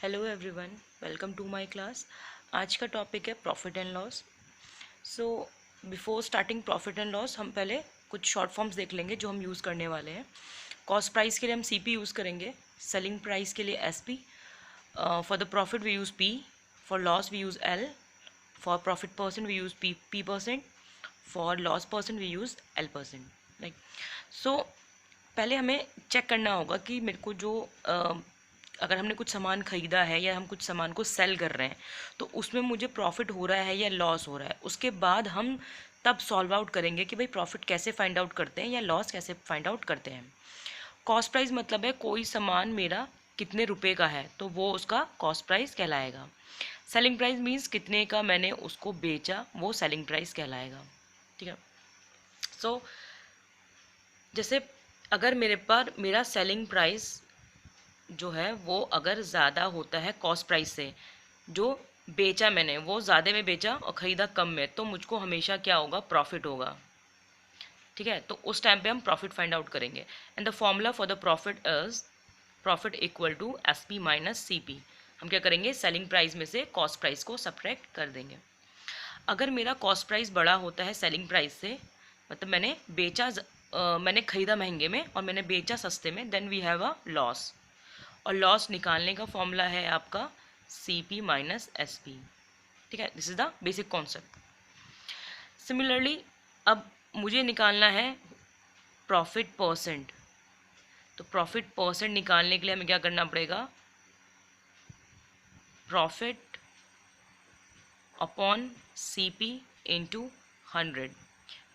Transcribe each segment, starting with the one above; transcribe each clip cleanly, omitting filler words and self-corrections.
Hello everyone, welcome to my class. आज का topic है profit and loss. So before starting profit and loss हम पहले कुछ शॉर्ट फॉर्म्स देख लेंगे जो हम यूज़ करने वाले हैं। कॉस्ट प्राइस के लिए हम सीपी यूज़ करेंगे, सेलिंग प्राइस के लिए SP, for the profit we use P, for loss we use L, for profit percent we use P percent, for loss percent we use L percent. Like so पहले हमें check करना होगा कि मेरे को जो अगर हमने कुछ सामान ख़रीदा है या हम कुछ सामान को सेल कर रहे हैं तो उसमें मुझे प्रॉफिट हो रहा है या लॉस हो रहा है। उसके बाद हम तब सॉल्व आउट करेंगे कि भाई प्रॉफिट कैसे फाइंड आउट करते हैं या लॉस कैसे फाइंड आउट करते हैं। कॉस्ट प्राइस मतलब है कोई सामान मेरा कितने रुपए का है तो वो उसका कॉस्ट प्राइस कहलाएगा। सेलिंग प्राइस मीन्स कितने का मैंने उसको बेचा, वो सेलिंग प्राइस कहलाएगा। ठीक है। सो जैसे अगर मेरे पर मेरा सेलिंग प्राइस जो है वो अगर ज़्यादा होता है कॉस्ट प्राइस से, जो बेचा मैंने वो ज़्यादा में बेचा और ख़रीदा कम में, तो मुझको हमेशा क्या होगा, प्रॉफिट होगा। ठीक है, तो उस टाइम पे हम प्रॉफिट फाइंड आउट करेंगे। And the formula for the profit is profit equal to S P minus C P. हम क्या करेंगे, सेलिंग प्राइस में से कॉस्ट प्राइस को सब्ट्रैक्ट कर देंगे। अगर मेरा कॉस्ट प्राइस बड़ा होता है सेलिंग प्राइस से, मतलब मैंने ख़रीदा महंगे में और मैंने बेचा सस्ते में, then we have a loss. और लॉस निकालने का फॉर्मूला है आपका C P minus S P. ठीक है, this is the basic concept. Similarly अब मुझे निकालना है प्रॉफिट परसेंट। तो प्रॉफिट परसेंट निकालने के लिए हमें क्या करना पड़ेगा, profit upon C P into 100।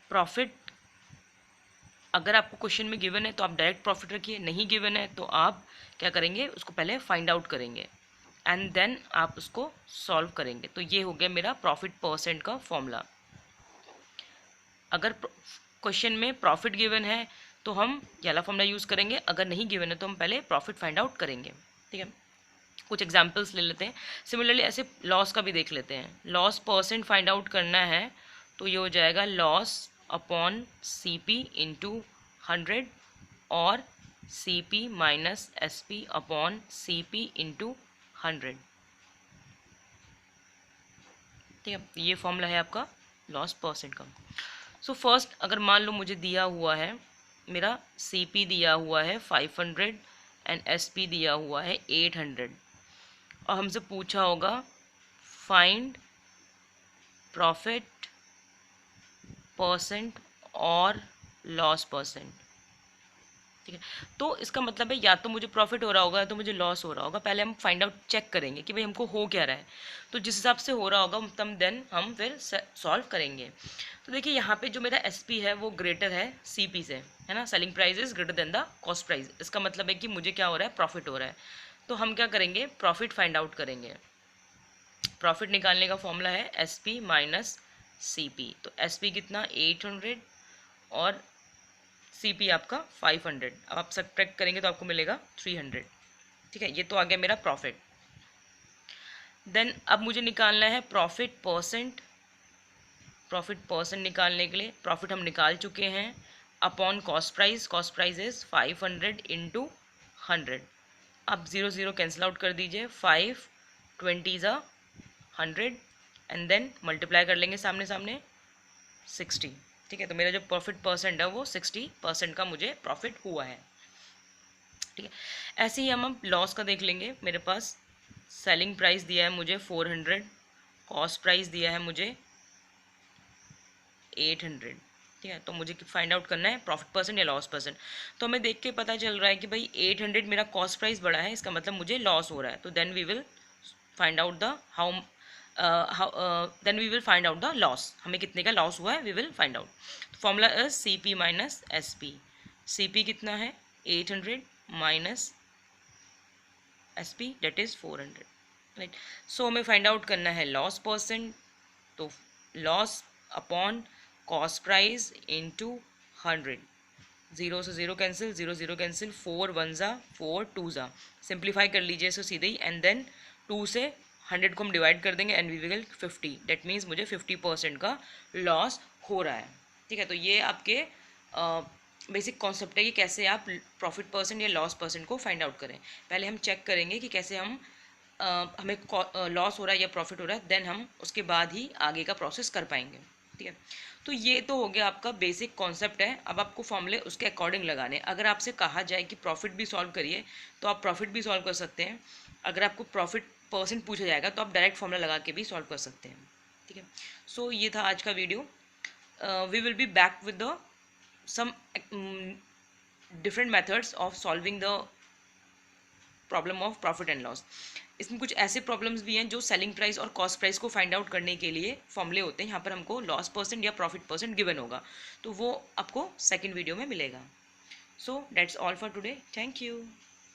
Profit अगर आपको क्वेश्चन में गिवन है तो आप डायरेक्ट प्रॉफिट रखिए, नहीं गिवन है तो आप क्या करेंगे, उसको पहले फाइंड आउट करेंगे एंड देन आप उसको सॉल्व करेंगे। तो ये हो गया मेरा प्रॉफिट परसेंट का फॉर्मूला। अगर क्वेश्चन में प्रॉफिट गिवन है तो हम ये वाला फॉर्मूला यूज़ करेंगे, अगर नहीं गिवन है तो हम पहले प्रॉफिट फाइंड आउट करेंगे। ठीक है, कुछ एग्जांपल्स ले लेते हैं। सिमिलरली ऐसे लॉस का भी देख लेते हैं। लॉस परसेंट फाइंड आउट करना है तो ये हो जाएगा loss upon C P into 100 और C P minus S P upon C P into 100। ठीक है, ये फॉर्मूला है आपका लॉस परसेंट का। सो फर्स्ट अगर मान लो मुझे दिया हुआ है, मेरा सी पी दिया हुआ है 500 एंड एस पी दिया हुआ है 800, और हमसे पूछा होगा फाइंड प्रॉफिट परसेंट और लॉस परसेंट। ठीक है, तो इसका मतलब है या तो मुझे प्रॉफिट हो रहा होगा या तो मुझे लॉस हो रहा होगा। पहले हम फाइंड आउट चेक करेंगे कि भाई हमको हो क्या रहा है, तो जिस हिसाब से हो रहा होगा तब देन हम फिर सॉल्व करेंगे। तो देखिए यहाँ पे जो मेरा एस पी है वो ग्रेटर है सी पी से, है ना। Selling price is greater than the cost price. इसका मतलब है कि मुझे क्या हो रहा है, प्रॉफिट हो रहा है। तो हम क्या करेंगे, प्रॉफिट फाइंड आउट करेंगे। प्रॉफिट निकालने का फॉर्मूला है S P minus C P. तो एस पी कितना 800 और सी पी आपका 500। अब आप सब्ट्रैक्ट करेंगे तो आपको मिलेगा 300। ठीक है, ये तो आ गया मेरा प्रॉफिट। देन अब मुझे निकालना है प्रॉफिट परसेंट। प्रॉफिट परसेंट निकालने के लिए प्रॉफिट हम निकाल चुके हैं upon cost price. Cost price is 500 into 100। अब 0 0 कैंसिल आउट कर दीजिए, 5 20 ज़ा 100 एंड देन मल्टीप्लाई कर लेंगे सामने सामने 60। ठीक है, तो मेरा जो प्रॉफिट परसेंट है वो 60% का मुझे प्रॉफिट हुआ है। ठीक है, ऐसे ही हम लॉस का देख लेंगे। मेरे पास सेलिंग प्राइस दिया है मुझे 400, कॉस्ट प्राइस दिया है मुझे 800। ठीक है, तो मुझे फाइंड आउट करना है प्रॉफिट परसेंट या लॉस परसेंट। तो हमें देख के पता चल रहा है कि भाई 800 मेरा कॉस्ट प्राइस बड़ा है, इसका मतलब मुझे लॉस हो रहा है। तो then we will find out the then we will find out the loss. हमें कितने का लॉस हुआ है we will find out. Formula is C P minus S P. C P कितना है 800 minus S P that is 400। Right, so हमें find out करना है लॉस परसेंट। तो loss upon cost price into 100। 0 से 0 कैंसिल, 0 0 कैंसिल, 4 1 ज़ा 4 2 ज़ा। Simplify कर लीजिए इसको सीधे ही एंड देन 2 से 100 को हम डिवाइड कर देंगे and we will 50। That means मुझे 50% का लॉस हो रहा है। ठीक है, तो ये आपके बेसिक कॉन्सेप्ट है कि कैसे आप प्रॉफिट परसेंट या लॉस परसेंट को फाइंड आउट करें। पहले हम चेक करेंगे कि कैसे हम हमें लॉस हो रहा है या प्रॉफिट हो रहा है, देन हम उसके बाद ही आगे का प्रोसेस कर पाएंगे। ठीक है, तो ये तो हो गया आपका बेसिक कॉन्सेप्ट है। अब आपको फॉर्मूले उसके अकॉर्डिंग लगाने। अगर आपसे कहा जाए कि प्रॉफिट भी सॉल्व करिए तो आप प्रॉफिट भी सॉल्व कर सकते हैं। अगर आपको प्रॉफिट परसेंट पूछा जाएगा तो आप डायरेक्ट फॉर्मूला लगा के भी सॉल्व कर सकते हैं। ठीक है, सो ये था आज का video. We will be back with the some different methods of solving the problem of profit and loss. इसमें कुछ ऐसे प्रॉब्लम्स भी हैं जो सेलिंग प्राइस और कॉस्ट प्राइस को फाइंड आउट करने के लिए फॉर्मूले होते हैं। यहाँ पर हमको लॉस परसेंट या प्रॉफिट परसेंट गिवन होगा, तो वो आपको सेकंड वीडियो में मिलेगा। So that's all for today, thank you.